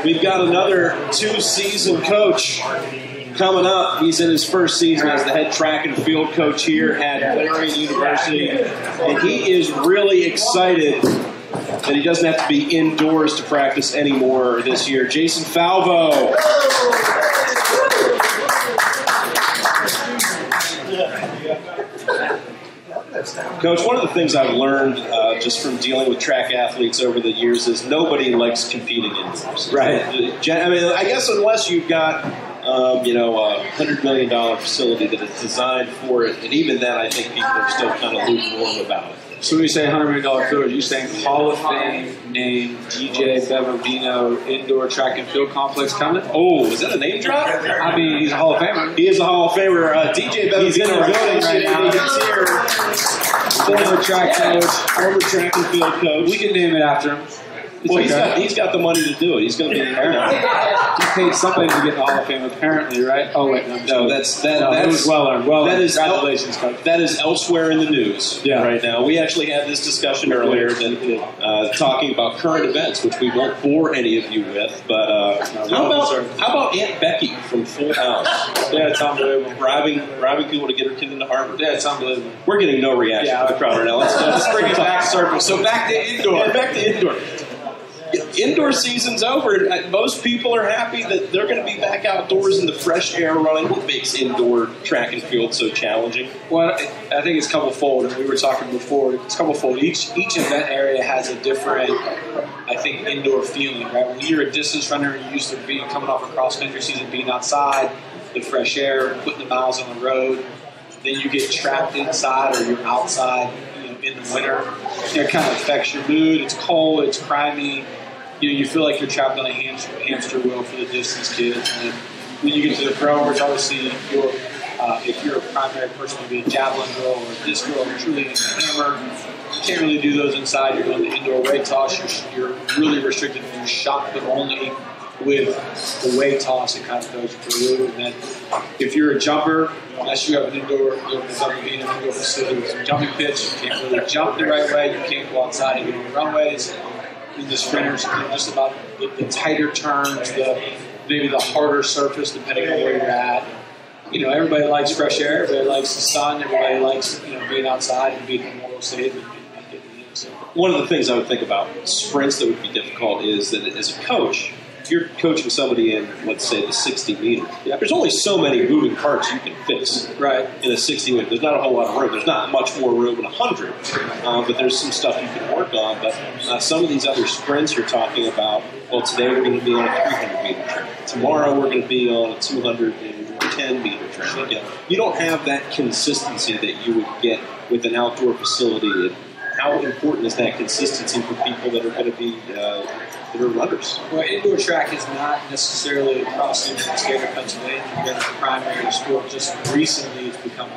We've got another 2-season coach coming up. He's in his first season as the head track and field coach here at Clarion University, and he is really excited that he doesn't have to be indoors to practice anymore this year. Jason Falvo. Coach, one of the things I've learned just from dealing with track athletes over the years is nobody likes competing indoors. Right. I mean, I guess unless you've got, a $100 million facility that is designed for it, and even then I think people are still kind of lukewarm about it. So when you say $100 million field, you're saying Hall of Fame named DJ Bevardino Indoor Track and Field Complex coming? Oh, is that a name drop? I mean, he's a Hall of Famer. He is a Hall of Famer. DJ Bevardino. He's in our building right now. He's here. Former track coach. Former track and field coach. We can name it after him. Well, he's got the money to do it. He's going to be there now. He paid somebody to get the Hall of Fame, apparently, right? Oh wait, no, that's it was well earned. Well, congratulations, coach. That is elsewhere in the news right now. We actually had this discussion earlier, talking about current events, which we won't bore any of you with. But how about Aunt Becky from Full House? Yeah, it's unbelievable. Bribing people to get her kid into Harvard. Yeah, it's unbelievable. We're getting no reaction from the crowd right now. Let's bring it back circle. So back to indoor. Yeah, back to indoor. Indoor season's over. Most people are happy that they're going to be back outdoors in the fresh air running. What makes indoor track and field so challenging? Well, I think it's couple-fold, and we were talking before. It's couple-fold. Each event area has a different, I think, indoor feeling, right? When you're a distance runner, you're used to coming off a cross-country season, being outside, the fresh air, putting the miles on the road. Then you get trapped inside or you're outside, in the winter. It kind of affects your mood. It's cold. It's grimy. You feel like you're trapped on a hamster wheel for the distance kid. And then when you get to the throwers, obviously, if you're a primary person, maybe a javelin throw or a disc throw, or truly a hammer, you can't really do those inside. You're doing the indoor weight toss. You're really restricted to do shot, but only with the weight toss. It kind of goes through. And then if you're a jumper, unless you have an indoor, being an indoor facility with some jumping pitch, you can't really jump the right way. You can't go outside and get on the runways. And the sprinters, just about the tighter turns, maybe the harder surface, depending on where you're at. Everybody likes fresh air. Everybody likes the sun. Everybody likes being outside and being more safe and getting in. So. One of the things I would think about sprints that would be difficult is that as a coach, if you're coaching somebody in, let's say, the 60 meters, there's only so many moving parts you can fix in a 60 meter. There's not a whole lot of room. There's not much more room in 100, but there's some stuff you can work on. But some of these other sprints you're talking about, well, today we're going to be on a 300-meter track. Tomorrow we're going to be on a 210-meter track. You don't have that consistency that you would get with an outdoor facility. How important is that consistency for people that are going to be runners? Well, indoor track is not necessarily across the state of Pennsylvania. It's been a primary sport. Just recently, it's become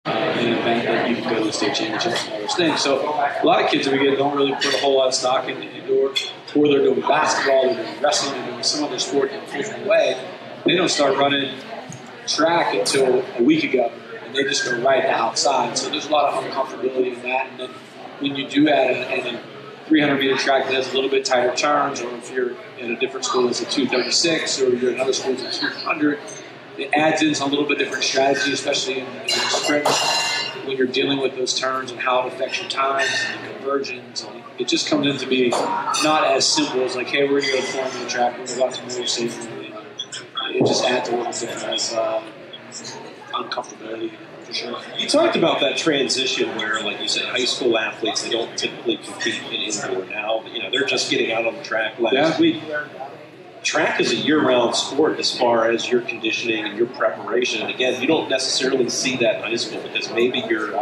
an event that you can go to the state championships and all those things. So a lot of kids that we get don't really put a whole lot of stock in indoor, or they're doing basketball, they're doing wrestling, they're doing some other sport in a physical way. They don't start running track until a week ago. They just go right outside. So there's a lot of uncomfortability in that. And then when you do add a 300-meter track that has a little bit tighter turns, or if you're in a different school that's a 236, or you're in another school that's a 200, it adds in a little bit different strategy, especially in the sprint, when you're dealing with those turns and how it affects your times and the conversions. And it just comes in to be not as simple as like, hey, we're going to go to the 400-meter track, we're going to go out to move safely. It just adds a little different uncomfortability, for sure. You talked about that transition where, like you said, high school athletes, they don't typically compete in indoor now. They're just getting out on the track last week. Track is a year-round sport as far as your conditioning and your preparation. And again, you don't necessarily see that in high school because maybe your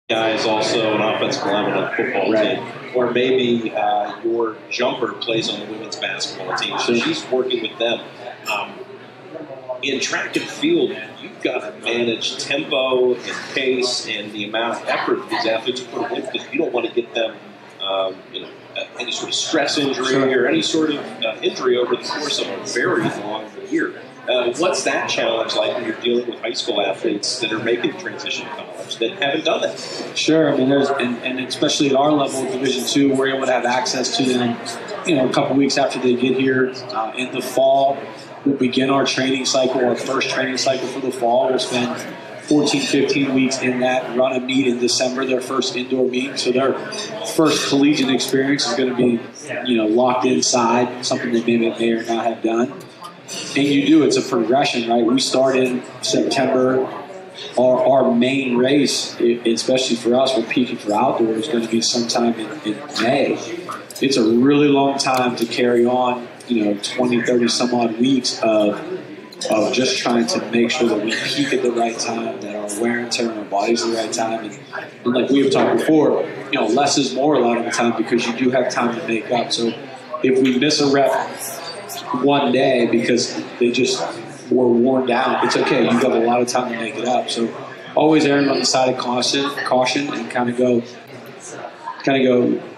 guy is also an offensive lineman on a football team, or maybe your jumper plays on the women's basketball team, so she's working with them. In track and field, you've got to manage tempo and pace and the amount of effort these athletes put in because you don't want to get them, any sort of stress injury or any sort of injury over the course of a very long year. what's that challenge like when you're dealing with high school athletes that are making the transition to college that haven't done that? Sure. I mean, and especially at our level, Division II, we're able to have access to them, a couple weeks after they get here. In the fall, we'll begin our training cycle, our first training cycle for the fall. We'll spend 14, 15 weeks in that, run a meet in December, their first indoor meet. So their first collegiate experience is going to be, locked inside, something they may or not have done. And it's a progression, right? We start in September. Our main race, especially for us, we're peaking for outdoor, is going to be sometime in May. It's a really long time to carry on, 20, 30 some odd weeks of just trying to make sure that we peak at the right time, that our wear and tear on our bodies at the right time. And like we have talked before, less is more a lot of the time because you do have time to make up. So if we miss a rep one day because they just were worn down, it's okay. You have a lot of time to make it up. So always erring on the side of caution and kind of go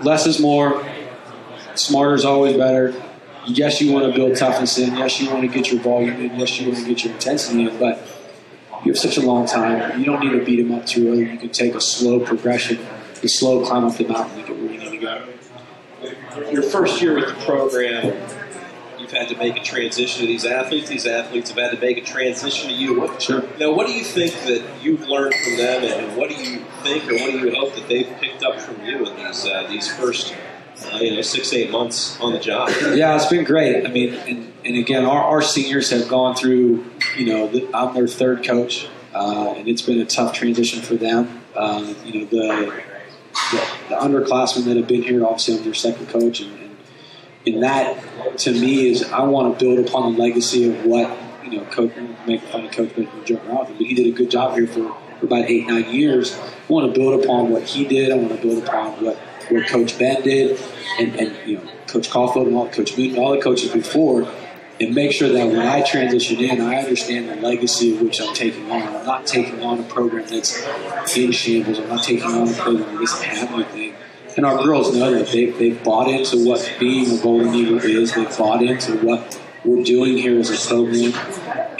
less is more, smarter is always better. Yes, you want to build toughness in. Yes, you want to get your volume in. Yes, you want to get your intensity in. But you have such a long time. You don't need to beat them up too early. You can take a slow progression, a slow climb up the mountain to get where you need to go. Your first year with the program, you've had to make a transition to these athletes. These athletes have had to make a transition to you. Sure. Now, what do you think that you've learned from them, and what do you think or what do you hope that they've picked up from you in these first 6 to 8 months on the job? Yeah, it's been great. I mean, and again, our seniors have gone through, I'm their third coach, and it's been a tough transition for them. The underclassmen that have been here, obviously I'm their second coach, and that, to me, is I want to build upon the legacy of what, Coach, make fun of Coach, but joke around with him, but he did a good job here for about 8-9 years. I want to build upon what he did. I want to build upon what Coach Ben did, and Coach Caulfield and Coach Moon, all the coaches before, and make sure that when I transition in, I understand the legacy of which I'm taking on. I'm not taking on a program that's in shambles. I'm not taking on a program that doesn't have anything. And our girls know that they've bought into what being a Golden Eagle is. They've bought into what we're doing here as a program,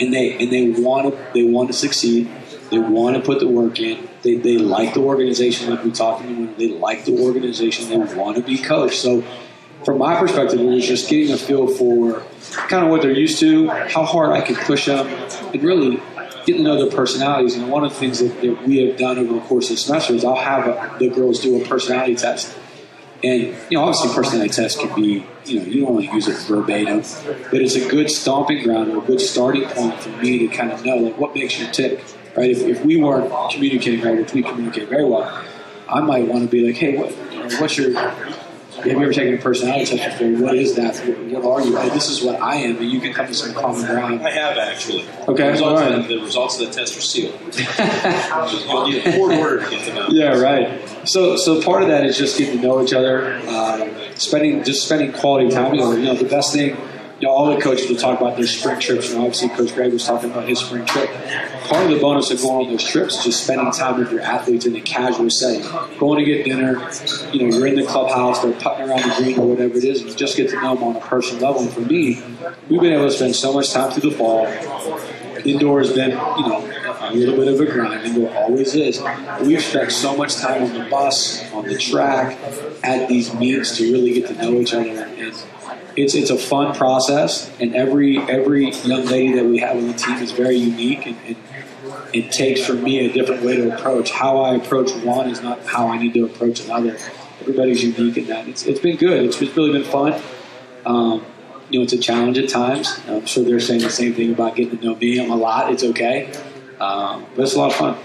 and they want to succeed. They want to put the work in. They like the organization, like we talked about. They like the organization. They want to be coached. So from my perspective, it was just getting a feel for kind of what they're used to, how hard I could push them, and really getting to know their personalities. And one of the things that we have done over the course of the semester is I'll have the girls do a personality test. And, obviously personality tests can be, you don't want to use it verbatim, but it's a good stomping ground or a good starting point for me to kind of know, like, what makes you tick. Right? If we weren't communicating right, which we communicate very well, I might want to be like, hey, what's your? Have you ever taken a personality test before? What is that? What are you? Hey, this is what I am, and you can come to some common ground. I have actually. Okay. The results of the test are sealed. You'll need a court order to get them out. Yeah, right. So part of that is just getting to know each other, spending quality time together. The best thing. All the coaches will talk about their spring trips, and obviously Coach Greg was talking about his spring trip. Part of the bonus of going on those trips is just spending time with your athletes in a casual setting. Going to get dinner, you're in the clubhouse, they're putting around the green or whatever it is, and you just get to know them on a personal level. And for me, we've been able to spend so much time through the fall. Indoor has been, a little bit of a grind. Indoor always is. We've spent so much time on the bus, on the track, at these meets to really get to know each other. And it's a fun process, and every young lady that we have on the team is very unique, and it takes for me a different way to approach. How I approach one is not how I need to approach another. Everybody's unique in that. It's been good. It's really been fun. It's a challenge at times. I'm sure they're saying the same thing about getting to know me. I'm a lot. It's okay, but it's a lot of fun.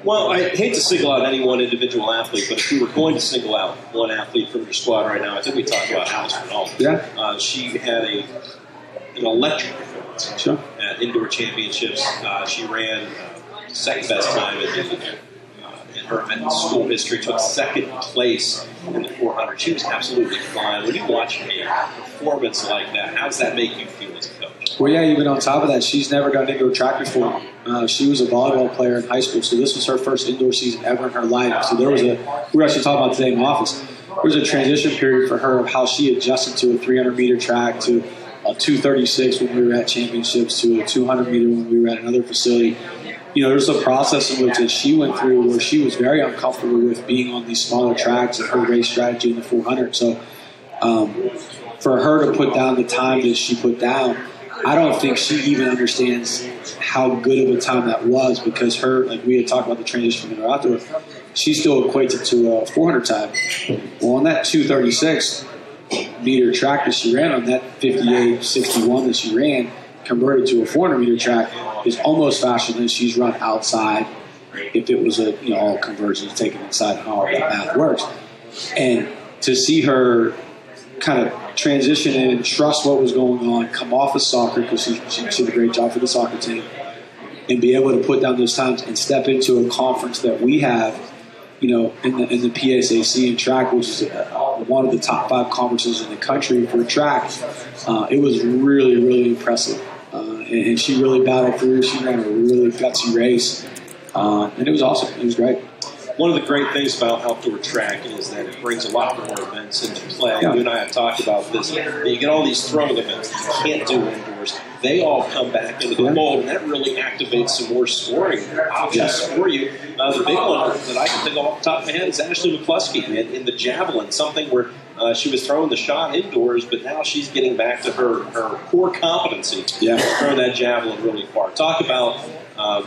Well, I hate to single out any one individual athlete, but if we were going to single out one athlete from your squad right now, I think we talked about Alice Ronaldo. Yeah. She had an electric performance at indoor championships. She ran second best time in her school history, took second place in the 400. She was absolutely fine. When you watch a performance like that, how does that make you feel as a coach? Well, yeah, even on top of that, she's never gotten into a track before. She was a volleyball player in high school, so this was her first indoor season ever in her life. So we were actually talking about today in the office, there was a transition period for her of how she adjusted to a 300-meter track, to 236 when we were at championships to a 200 meter when we were at another facility. There's a process in which that she went through where she was very uncomfortable with being on these smaller tracks and her race strategy in the 400. So for her to put down the time that she put down, I don't think she even understands how good of a time that was, because her, like we had talked about the transition from indoor outdoor, she still equates it to a 400 time. Well, on that 236 meter track that she ran on, that 58.61 that she ran, converted to a 400 meter track, is almost faster than she's run outside if it was all conversions taken inside, how all that math works. And to see her kind of transition in and trust what was going on, come off of soccer, because she did a great job for the soccer team, and be able to put down those times and step into a conference that we have, in the PSAC and track, which is one of the top 5 conferences in the country for track. It was really, really impressive. And she really battled through. She ran a really gutsy race. And it was awesome. It was great. One of the great things about outdoor track is that it brings a lot more events into play. Yeah. You and I have talked about this. You get all these throwing events that you can't do indoors. They all come back into the fold, and that really activates some more scoring options for you. The big one that I can think of off the top of my head is Ashley McCluskey in the javelin, something where she was throwing the shot indoors, but now she's getting back to her core competency, throwing that javelin really far. Talk about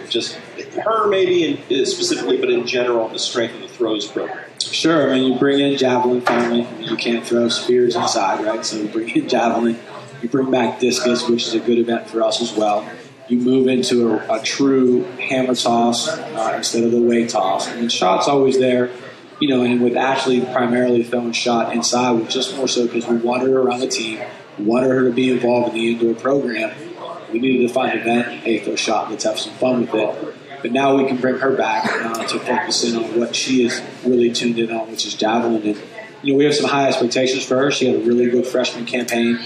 just her maybe specifically, but in general, the strength of the throws program. Sure. I mean, you bring in javelin finally. You can't throw spears inside, right? So you bring in javelin. You bring back discus, which is a good event for us as well. You move into a true hammer toss instead of the weight toss. And shot's always there, and with Ashley primarily throwing shot inside, was just more so because we wanted her around the team. We wanted her to be involved in the indoor program. We needed to find an event, hey, throw shot, let's have some fun with it. But now we can bring her back to focus in on what she is really tuned in on, which is javelin. And, we have some high expectations for her. She had a really good freshman campaign.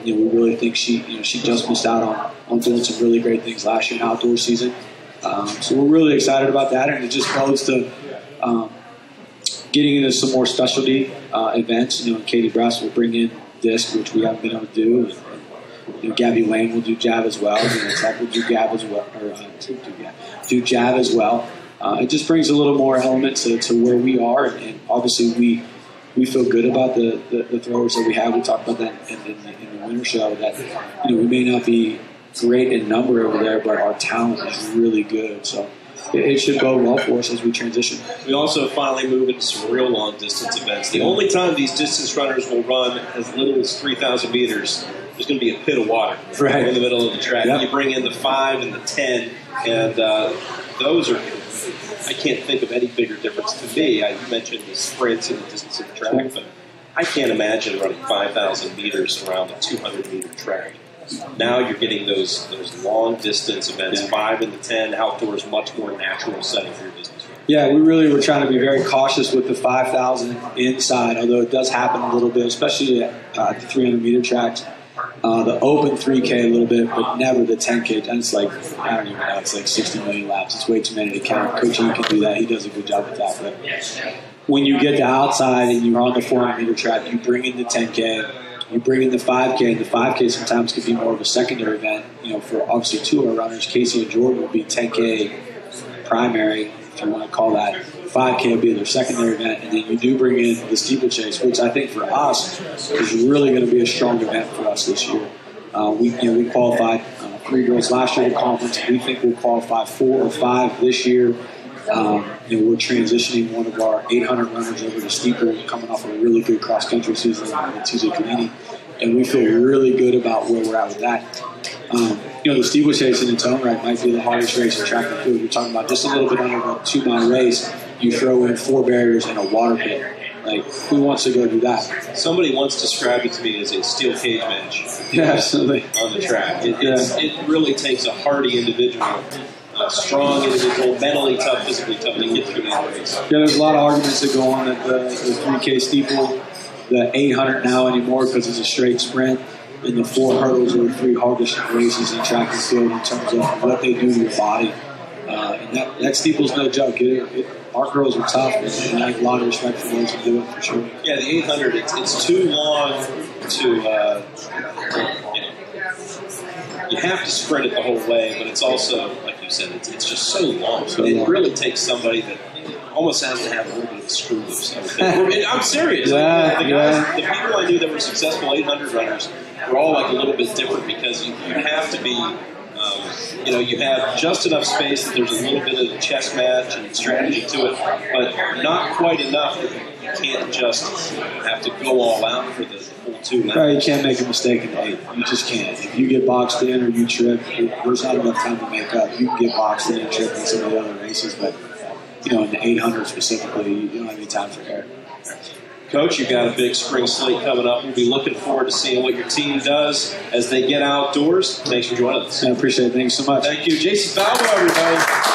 We really think she just missed out on doing some really great things last year in outdoor season. So we're really excited about that, and it just goes to getting into some more specialty events. Katie Brass will bring in disc, which we haven't been able to do. Gabby Lane will do jab as well. Tech will do jab as well, do jab as well. It just brings a little more element to where we are, and obviously we feel good about the throwers that we have. We talked about that in the winter show, that we may not be great in number over there, but our talent is really good. So it should bode well for us as we transition. We also finally move into some real long distance events. The only time these distance runners will run as little as 3,000 meters, there's going to be a pit of water in the middle of the track. Yep. You bring in the 5 and the 10, and those are, I can't think of any bigger difference to me. You mentioned the sprints and the distance of the track, but I can't imagine running 5,000 meters around a 200-meter track. Now you're getting those long distance events, 5 and the 10, outdoors, much more natural setting for your business. Yeah, we really were trying to be very cautious with the 5,000 inside, although it does happen a little bit, especially at the 300-meter tracks. The open 3K a little bit, but never the 10K. And it's like, I don't even know, it's like 60 million laps. It's way too many to count. Coach E can do that. He does a good job with that. But when you get to outside and you're on the 400-meter track, you bring in the 10K, you bring in the 5K. And the 5K sometimes could be more of a secondary event. For obviously 2 of our runners, Casey and Jordan, will be 10K primary, if you want to call that. 5K will be their secondary event, and then you do bring in the steeplechase, which I think for us is really going to be a strong event for us this year. We qualified 3 girls last year at the conference. We think we'll qualify 4 or 5 this year. We're transitioning one of our 800 runners over to steeple, coming off a really good cross-country season with TJ Canini, and we feel really good about where we're at with that. The steeplechase in its own right might be the hardest race in track and field. You're talking about just a little bit under a 2-mile race. You throw in 4 barriers and a water pit. Like, who wants to go do that? Somebody once described it to me as a steel cage match. Yeah, absolutely. On the track. It really takes a hardy individual, a strong individual, mentally tough, physically tough to get through that race. Yeah, there's a lot of arguments that go on at the 3K steeple, the 800 now anymore because it's a straight sprint, and the 4 hurdles are the 3 hardest races in track and field in terms of what they do to your body. And that steeple's no joke. Our girls are tough, and I have a lot of respect for those who do it, for sure. Yeah, the 800, it's too long to have to sprint it the whole way, but it's also, like you said, it's just so long. So it really takes somebody that almost has to have a little bit of a screw loose. I'm serious. The people I knew that were successful 800 runners were all like a little bit different because you have to be, you have just enough space that there's a little bit of chess match and strategy to it, but not quite enough that you can't just have to go all out for the full 2 laps. Right, you can't make a mistake in 8. You just can't. If you get boxed in or you trip, there's not enough time to make up. You can get boxed in and trip in some of the other races, but in the 800 specifically, you don't have any time for air. Coach, you've got a big spring slate coming up. We'll be looking forward to seeing what your team does as they get outdoors. Thanks for joining us. I appreciate it. Thanks so much. Thank you. Jason Falvo, everybody.